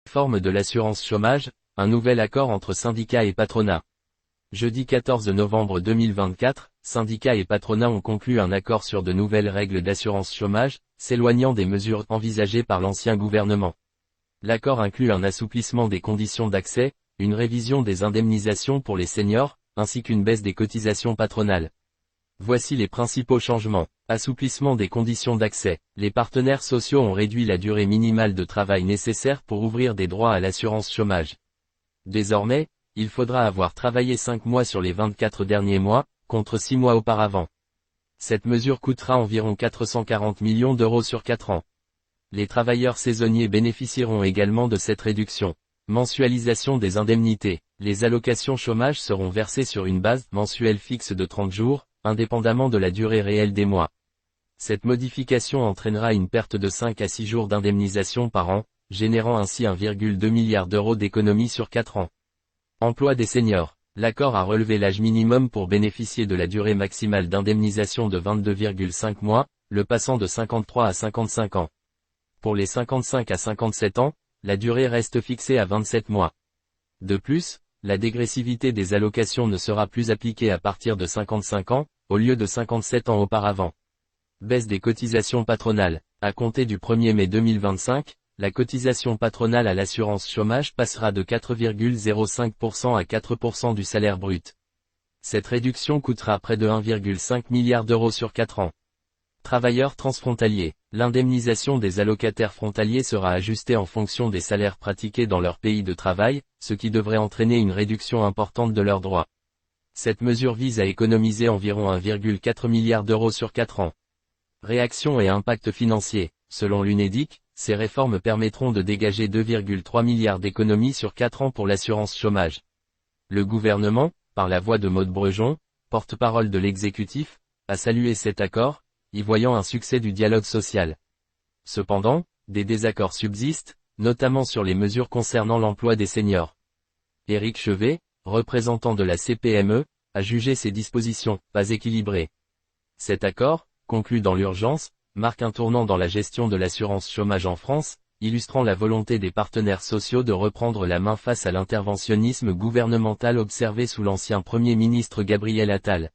Réforme de l'assurance chômage, un nouvel accord entre syndicats et patronat. Jeudi 14 novembre 2024, syndicats et patronat ont conclu un accord sur de nouvelles règles d'assurance chômage, s'éloignant des mesures envisagées par l'ancien gouvernement. L'accord inclut un assouplissement des conditions d'accès, une révision des indemnisations pour les seniors, ainsi qu'une baisse des cotisations patronales. Voici les principaux changements. Assouplissement des conditions d'accès. Les partenaires sociaux ont réduit la durée minimale de travail nécessaire pour ouvrir des droits à l'assurance chômage. Désormais, il faudra avoir travaillé 5 mois sur les 24 derniers mois, contre 6 mois auparavant. Cette mesure coûtera environ 440 millions d'euros sur 4 ans. Les travailleurs saisonniers bénéficieront également de cette réduction. Mensualisation des indemnités. Les allocations chômage seront versées sur une base mensuelle fixe de 30 jours, indépendamment de la durée réelle des mois. Cette modification entraînera une perte de 5 à 6 jours d'indemnisation par an, générant ainsi 1,2 milliard d'euros d'économies sur 4 ans. Emploi des seniors. L'accord a relevé l'âge minimum pour bénéficier de la durée maximale d'indemnisation de 22,5 mois, le passant de 53 à 55 ans. Pour les 55 à 57 ans, la durée reste fixée à 27 mois. De plus, la dégressivité des allocations ne sera plus appliquée à partir de 55 ans, au lieu de 57 ans auparavant. Baisse des cotisations patronales. À compter du 1er mai 2025, la cotisation patronale à l'assurance chômage passera de 4,05% à 4% du salaire brut. Cette réduction coûtera près de 1,5 milliard d'euros sur 4 ans. Travailleurs transfrontaliers. L'indemnisation des allocataires frontaliers sera ajustée en fonction des salaires pratiqués dans leur pays de travail, ce qui devrait entraîner une réduction importante de leurs droits. Cette mesure vise à économiser environ 1,4 milliard d'euros sur 4 ans. Réaction et impact financier. Selon l'UNEDIC, ces réformes permettront de dégager 2,3 milliards d'économies sur 4 ans pour l'assurance chômage. Le gouvernement, par la voix de Maud Brejon, porte-parole de l'exécutif, a salué cet accord, y voyant un succès du dialogue social. Cependant, des désaccords subsistent, notamment sur les mesures concernant l'emploi des seniors. Éric Chevet, représentant de la CPME, a jugé ces dispositions pas équilibrées. Cet accord, conclu dans l'urgence, marque un tournant dans la gestion de l'assurance chômage en France, illustrant la volonté des partenaires sociaux de reprendre la main face à l'interventionnisme gouvernemental observé sous l'ancien Premier ministre Gabriel Attal.